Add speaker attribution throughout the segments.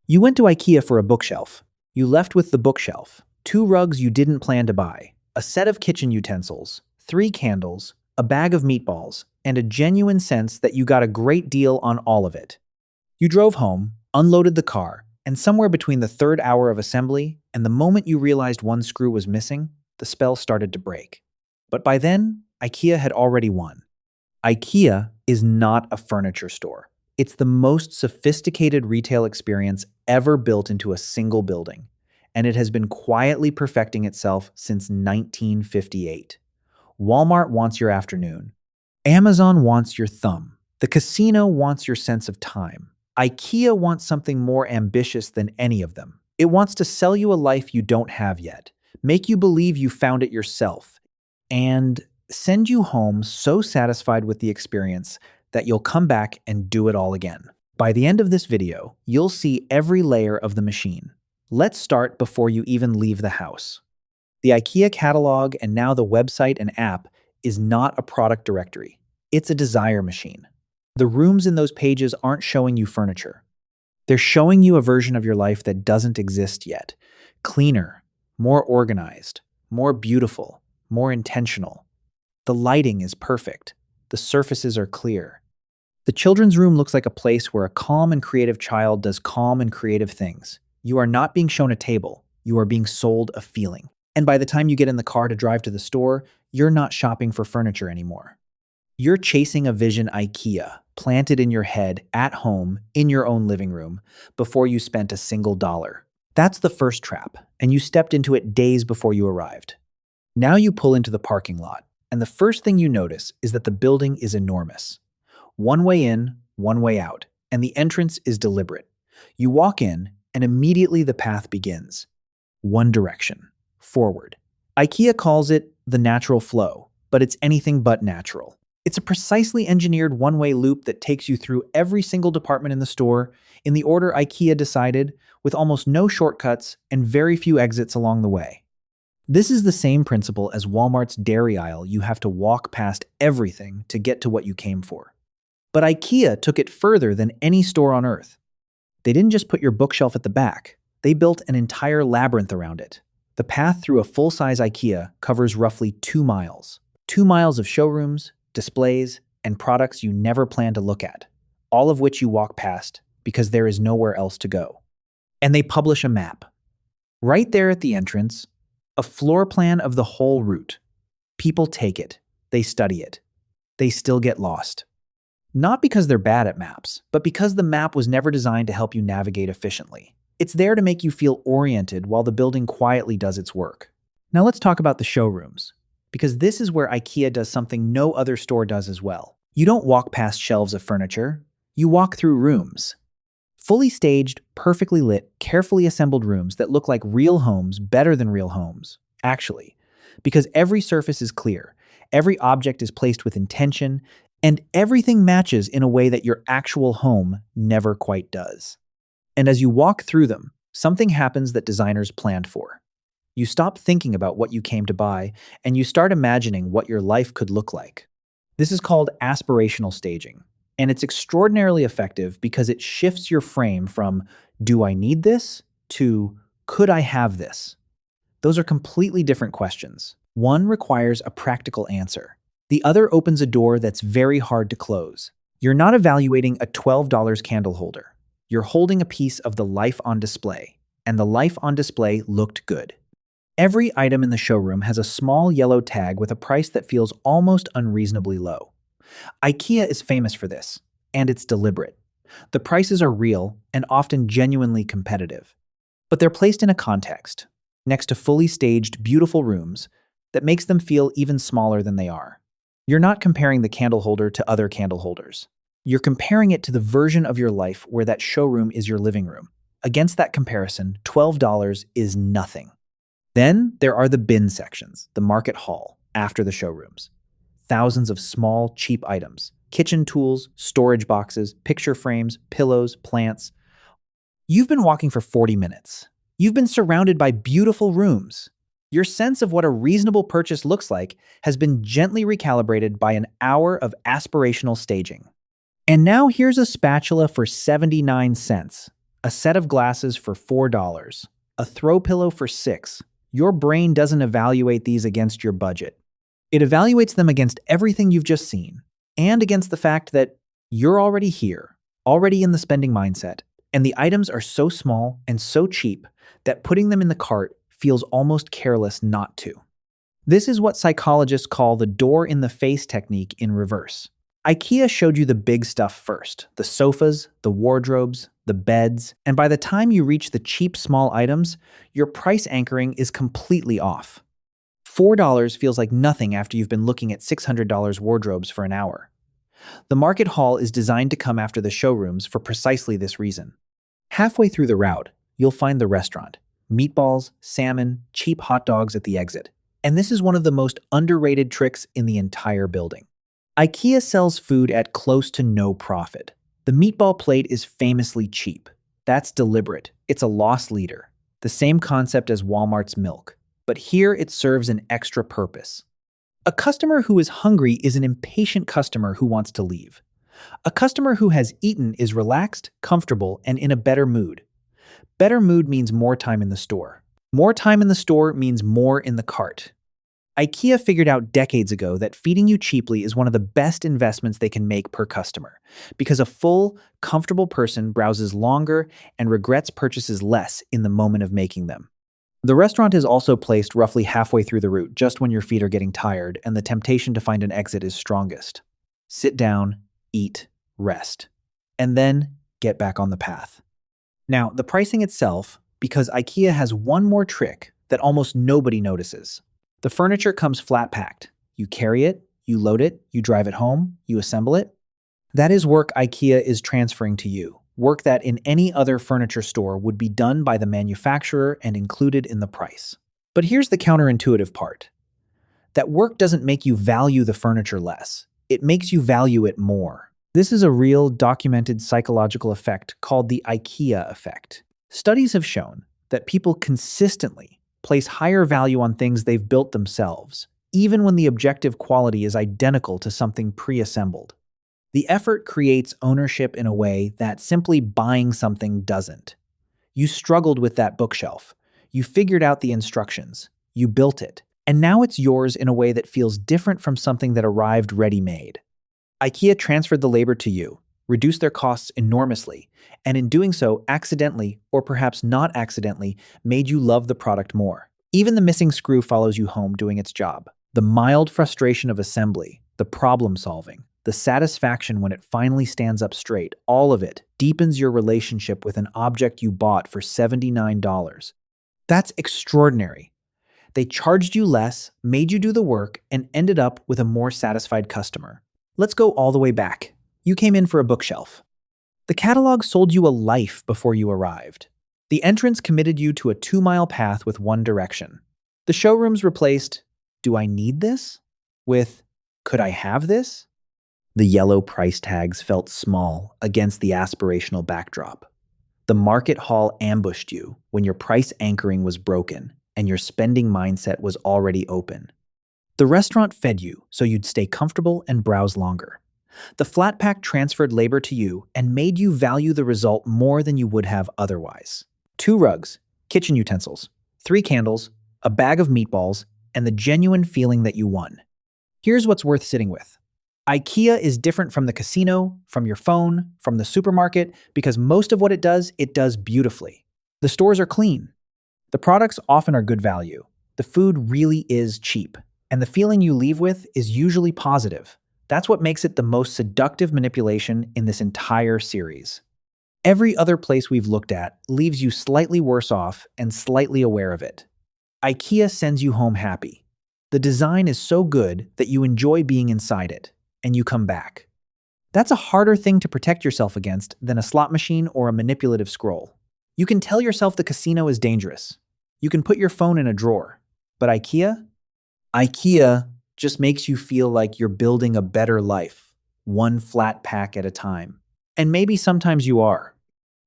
Speaker 1: You went to IKEA for a bookshelf. You left with the bookshelf, two rugs you didn't plan to buy, a set of kitchen utensils, three candles, a bag of meatballs, and a genuine sense that you got a great deal on all of it. You drove home, unloaded the car, and somewhere between the third hour of assembly and the moment you realized one screw was missing, the spell started to break. But by then, IKEA had already won. IKEA is not a furniture store. It's the most sophisticated retail experience ever built into a single building, and it has been quietly perfecting itself since 1958. Walmart wants your afternoon. Amazon wants your thumb. The casino wants your sense of time. IKEA wants something more ambitious than any of them. It wants to sell you a life you don't have yet, make you believe you found it yourself, and send you home so satisfied with the experience that you'll come back and do it all again. By the end of this video, you'll see every layer of the machine. Let's start before you even leave the house. The IKEA catalog and now the website and app is not a product directory. It's a desire machine. The rooms in those pages aren't showing you furniture. They're showing you a version of your life that doesn't exist yet. Cleaner, more organized, more beautiful, more intentional. The lighting is perfect. The surfaces are clear. The children's room looks like a place where a calm and creative child does calm and creative things. You are not being shown a table. You are being sold a feeling. And by the time you get in the car to drive to the store, you're not shopping for furniture anymore. You're chasing a vision IKEA, planted in your head, at home, in your own living room, before you spent a single dollar. That's the first trap, and you stepped into it days before you arrived. Now you pull into the parking lot, and the first thing you notice is that the building is enormous. One way in, one way out, and the entrance is deliberate. You walk in, and immediately the path begins. One direction, forward. IKEA calls it the natural flow, but it's anything but natural. It's a precisely engineered one-way loop that takes you through every single department in the store in the order IKEA decided, with almost no shortcuts and very few exits along the way. This is the same principle as Walmart's dairy aisle. You have to walk past everything to get to what you came for. But IKEA took it further than any store on earth. They didn't just put your bookshelf at the back. They built an entire labyrinth around it. The path through a full-size IKEA covers roughly 2 miles. 2 miles of showrooms, displays, and products you never plan to look at, all of which you walk past because there is nowhere else to go. And they publish a map. Right there at the entrance, a floor plan of the whole route. People take it. They study it. They still get lost. Not because they're bad at maps, but because the map was never designed to help you navigate efficiently. It's there to make you feel oriented while the building quietly does its work. Now let's talk about the showrooms, because this is where IKEA does something no other store does as well. You don't walk past shelves of furniture. You walk through rooms. Fully staged, perfectly lit, carefully assembled rooms that look like real homes, better than real homes, actually, because every surface is clear, every object is placed with intention, and everything matches in a way that your actual home never quite does. And as you walk through them, something happens that designers planned for. You stop thinking about what you came to buy, and you start imagining what your life could look like. This is called aspirational staging, and it's extraordinarily effective because it shifts your frame from, do I need this, to, could I have this? Those are completely different questions. One requires a practical answer. The other opens a door that's very hard to close. You're not evaluating a $12 candle holder. You're holding a piece of the life on display, and the life on display looked good. Every item in the showroom has a small yellow tag with a price that feels almost unreasonably low. IKEA is famous for this, and it's deliberate. The prices are real and often genuinely competitive, but they're placed in a context, next to fully staged, beautiful rooms, that makes them feel even smaller than they are. You're not comparing the candle holder to other candle holders. You're comparing it to the version of your life where that showroom is your living room. Against that comparison, $12 is nothing. Then there are the bin sections, the market hall, after the showrooms. Thousands of small, cheap items, kitchen tools, storage boxes, picture frames, pillows, plants. You've been walking for 40 minutes. You've been surrounded by beautiful rooms. Your sense of what a reasonable purchase looks like has been gently recalibrated by an hour of aspirational staging. And now here's a spatula for 79 cents, a set of glasses for $4, a throw pillow for $6. Your brain doesn't evaluate these against your budget. It evaluates them against everything you've just seen, and against the fact that you're already here, already in the spending mindset, and the items are so small and so cheap that putting them in the cart feels almost careless not to. This is what psychologists call the door-in-the-face technique in reverse. IKEA showed you the big stuff first, the sofas, the wardrobes, the beds, and by the time you reach the cheap small items, your price anchoring is completely off. $4 feels like nothing after you've been looking at $600 wardrobes for an hour. The market hall is designed to come after the showrooms for precisely this reason. Halfway through the route, you'll find the restaurant. Meatballs, salmon, cheap hot dogs at the exit. And this is one of the most underrated tricks in the entire building. IKEA sells food at close to no profit. The meatball plate is famously cheap. That's deliberate. It's a loss leader. The same concept as Walmart's milk. But here it serves an extra purpose. A customer who is hungry is an impatient customer who wants to leave. A customer who has eaten is relaxed, comfortable, and in a better mood. Better mood means more time in the store. More time in the store means more in the cart. IKEA figured out decades ago that feeding you cheaply is one of the best investments they can make per customer, because a full, comfortable person browses longer and regrets purchases less in the moment of making them. The restaurant is also placed roughly halfway through the route, just when your feet are getting tired and the temptation to find an exit is strongest. Sit down, eat, rest, and then get back on the path. Now, the pricing itself, because IKEA has one more trick that almost nobody notices. The furniture comes flat-packed. You carry it, you load it, you drive it home, you assemble it. That is work IKEA is transferring to you, work that in any other furniture store would be done by the manufacturer and included in the price. But here's the counterintuitive part. That work doesn't make you value the furniture less. It makes you value it more. This is a real, documented psychological effect called the IKEA Effect. Studies have shown that people consistently place higher value on things they've built themselves, even when the objective quality is identical to something pre-assembled. The effort creates ownership in a way that simply buying something doesn't. You struggled with that bookshelf. You figured out the instructions. You built it. And now it's yours in a way that feels different from something that arrived ready-made. IKEA transferred the labor to you, reduced their costs enormously, and in doing so, accidentally, or perhaps not accidentally, made you love the product more. Even the missing screw follows you home doing its job. The mild frustration of assembly, the problem-solving, the satisfaction when it finally stands up straight, all of it deepens your relationship with an object you bought for $79. That's extraordinary. They charged you less, made you do the work, and ended up with a more satisfied customer. Let's go all the way back. You came in for a bookshelf. The catalog sold you a life before you arrived. The entrance committed you to a 2-mile path with one direction. The showrooms replaced, "Do I need this?" with, "Could I have this?" The yellow price tags felt small against the aspirational backdrop. The market hall ambushed you when your price anchoring was broken and your spending mindset was already open. The restaurant fed you so you'd stay comfortable and browse longer. The flat pack transferred labor to you and made you value the result more than you would have otherwise. 2 rugs, kitchen utensils, 3 candles, a bag of meatballs, and the genuine feeling that you won. Here's what's worth sitting with. IKEA is different from the casino, from your phone, from the supermarket, because most of what it does beautifully. The stores are clean. The products often are good value. The food really is cheap. And the feeling you leave with is usually positive. That's what makes it the most seductive manipulation in this entire series. Every other place we've looked at leaves you slightly worse off and slightly aware of it. IKEA sends you home happy. The design is so good that you enjoy being inside it, and you come back. That's a harder thing to protect yourself against than a slot machine or a manipulative scroll. You can tell yourself the casino is dangerous. You can put your phone in a drawer. But IKEA just makes you feel like you're building a better life, one flat pack at a time. And maybe sometimes you are.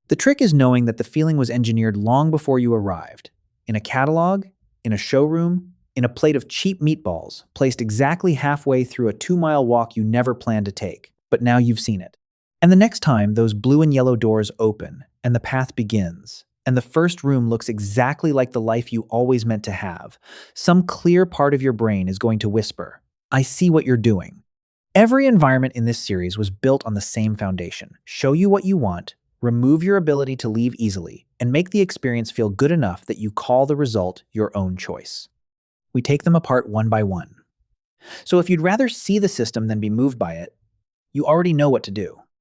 Speaker 1: The trick is knowing that the feeling was engineered long before you arrived. In a catalog, in a showroom, in a plate of cheap meatballs, placed exactly halfway through a 2-mile walk you never planned to take. But now you've seen it. And the next time those blue and yellow doors open, and the path begins. And the first room looks exactly like the life you always meant to have. Some clear part of your brain is going to whisper, I see what you're doing. Every environment in this series was built on the same foundation. Show you what you want, remove your ability to leave easily, and make the experience feel good enough that you call the result your own choice. We take them apart one by one. So if you'd rather see the system than be moved by it, you already know what to do.